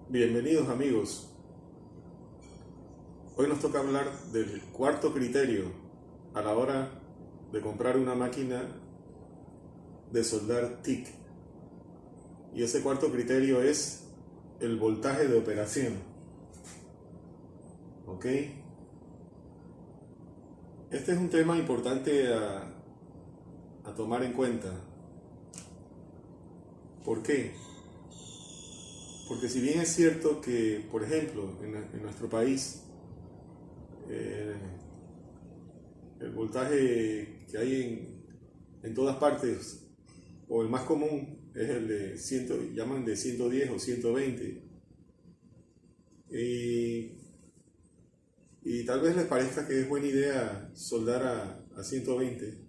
Bienvenidos amigos. Hoy nos toca hablar del cuarto criterio a la hora de comprar una máquina de soldar TIC. Y ese cuarto criterio es el voltaje de operación. ¿Ok? Este es un tema importante a tomar en cuenta. ¿Por qué? Porque si bien es cierto que, por ejemplo, en nuestro país, eh, el voltaje que hay en todas partes, o el más común, es el de 100, llaman de 110 o 120. Y, y tal vez les parezca que es buena idea soldar a 120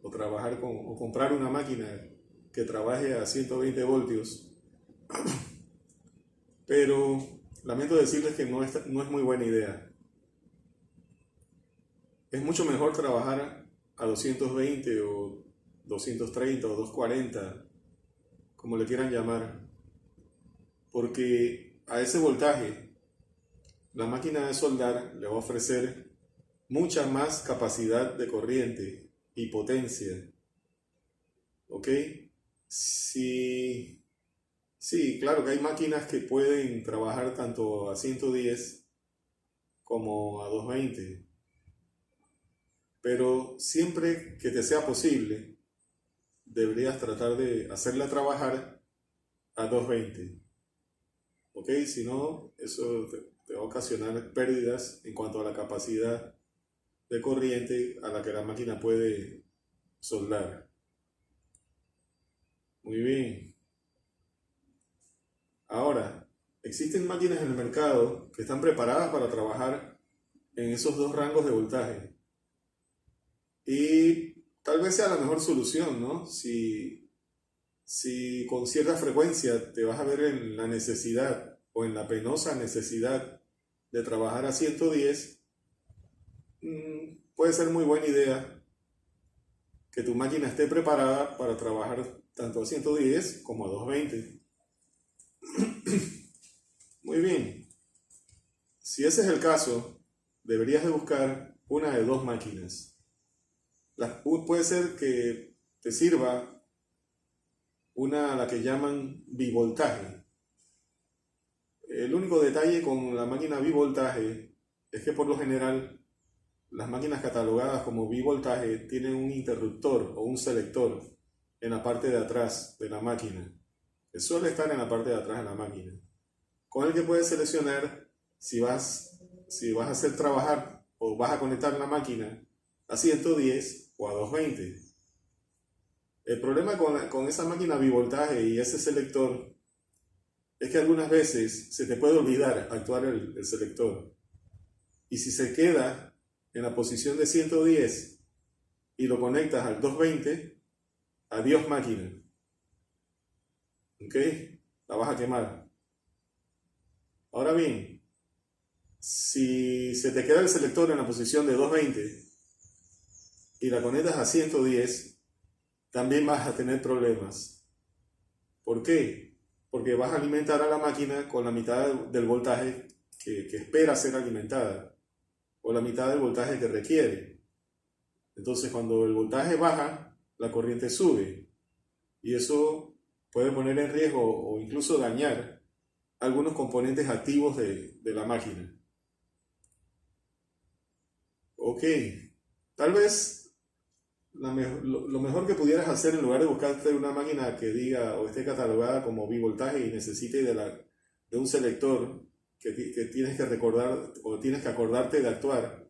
o trabajar o comprar una máquina que trabaje a 120 voltios. Pero lamento decirles que no es muy buena idea. Es mucho mejor trabajar a 220 o 230 o 240, como le quieran llamar, porque a ese voltaje la máquina de soldar le va a ofrecer mucha más capacidad de corriente y potencia. ¿Ok? Sí, sí, claro que hay máquinas que pueden trabajar tanto a 110 como a 220, pero siempre que te sea posible, deberías tratar de hacerla trabajar a 220. ¿Ok? Si no, eso te va a ocasionar pérdidas en cuanto a la capacidad de corriente a la que la máquina puede soldar. Muy bien. Ahora, existen máquinas en el mercado que están preparadas para trabajar en esos dos rangos de voltaje. Y tal vez sea la mejor solución, ¿no? Si con cierta frecuencia te vas a ver en la necesidad o en la penosa necesidad de trabajar a 110, puede ser muy buena idea que tu máquina esté preparada para trabajar tanto a 110 como a 220. Muy bien, si ese es el caso, deberías de buscar una de dos máquinas. Puede ser que te sirva una a la que llaman bivoltaje. El único detalle con la máquina bivoltaje es que por lo general las máquinas catalogadas como bivoltaje tienen un interruptor o un selector en la parte de atrás de la máquina, que suele estar en la parte de atrás de la máquina, con el que puedes seleccionar si vas a hacer trabajar o vas a conectar la máquina a 110 o a 220. El problema con esa máquina bivoltaje y ese selector es que algunas veces se te puede olvidar actuar el selector. Y si se queda en la posición de 110 y lo conectas al 220, adiós máquina. ¿Ok? La vas a quemar. Ahora bien, si se te queda el selector en la posición de 220 y la conectas a 110, también vas a tener problemas. ¿Por qué? Porque vas a alimentar a la máquina con la mitad del voltaje que espera ser alimentada o la mitad del voltaje que requiere. Entonces, cuando el voltaje baja, la corriente sube y eso puede poner en riesgo o incluso dañar algunos componentes activos de la máquina. Ok, tal vez lo mejor que pudieras hacer en lugar de buscarte una máquina que diga o esté catalogada como bivoltaje y necesite de un selector que tienes que recordar o tienes que acordarte de actuar,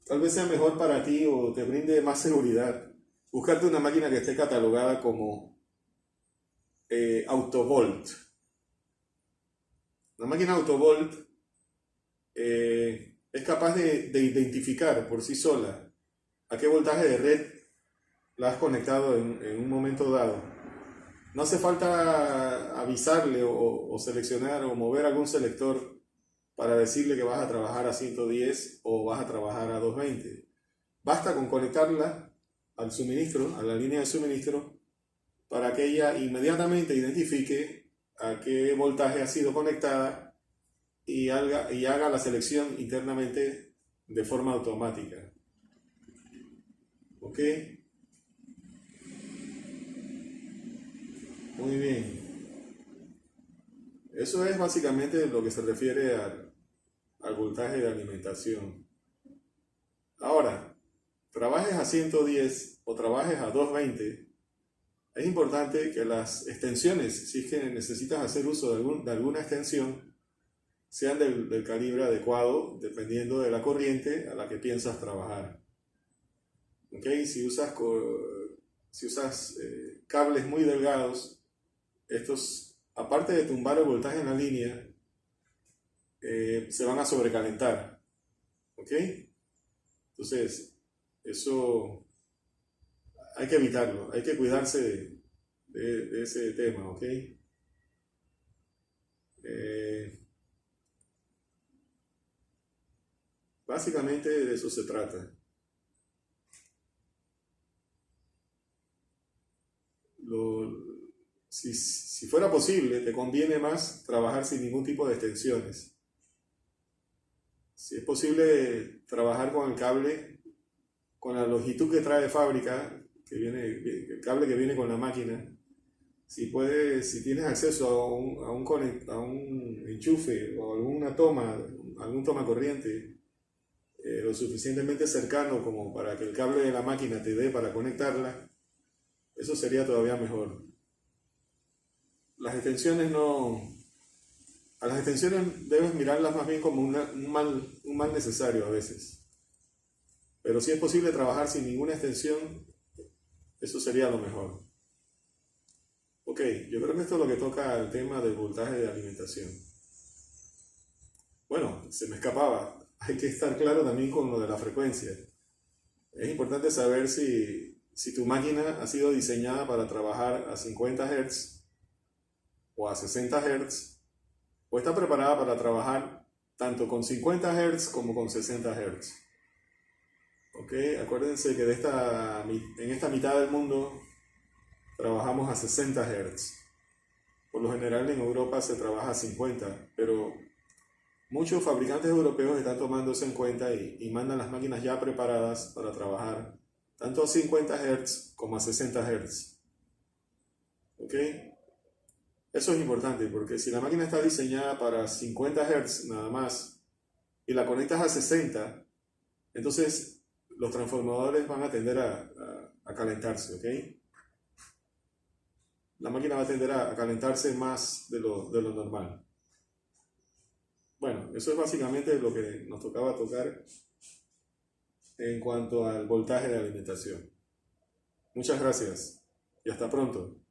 tal vez sea mejor para ti o te brinde más seguridad buscarte una máquina que esté catalogada como autovolt. La máquina autovolt es capaz de identificar por sí sola a qué voltaje de red la has conectado en un momento dado. No hace falta avisarle o seleccionar o mover algún selector para decirle que vas a trabajar a 110 o vas a trabajar a 220. Basta con conectarla al suministro, a la línea de suministro, para que ella inmediatamente identifique a qué voltaje ha sido conectada y haga la selección internamente de forma automática. ¿Ok? Muy bien. Eso es básicamente lo que se refiere al voltaje de alimentación. Ahora, trabajes a 110 o trabajes a 220, es importante que las extensiones, si es que necesitas hacer uso de alguna extensión, sean del calibre adecuado dependiendo de la corriente a la que piensas trabajar. ¿Ok? Si usas cables muy delgados, estos, aparte de tumbar el voltaje en la línea, se van a sobrecalentar. ¿Ok? Entonces, eso hay que evitarlo, hay que cuidarse de ese tema, ¿ok? Básicamente de eso se trata. Si fuera posible, te conviene más trabajar sin ningún tipo de extensiones. Si es posible trabajar con el cable, con la longitud que trae de fábrica, el cable que viene con la máquina, si tienes acceso a un enchufe o algún toma corriente lo suficientemente cercano como para que el cable de la máquina te dé para conectarla, eso sería todavía mejor. Las extensiones no... A las extensiones debes mirarlas más bien como un mal necesario a veces. Pero si es posible trabajar sin ninguna extensión, eso sería lo mejor. Ok, yo creo que esto es lo que toca al tema del voltaje de alimentación. Bueno, se me escapaba. Hay que estar claro también con lo de la frecuencia. Es importante saber si tu máquina ha sido diseñada para trabajar a 50 Hz o a 60 Hz, o está preparada para trabajar tanto con 50 Hz como con 60 Hz. ¿Ok? Acuérdense que en esta mitad del mundo trabajamos a 60 Hz. Por lo general en Europa se trabaja a 50, pero muchos fabricantes europeos están tomando eso en cuenta y mandan las máquinas ya preparadas para trabajar tanto a 50 Hz como a 60 Hz. ¿Ok? Eso es importante porque si la máquina está diseñada para 50 Hz nada más y la conectas a 60, entonces los transformadores van a tender a calentarse, ¿ok? La máquina va a tender a calentarse más de lo normal. Bueno, eso es básicamente lo que nos tocaba tocar en cuanto al voltaje de alimentación. Muchas gracias y hasta pronto.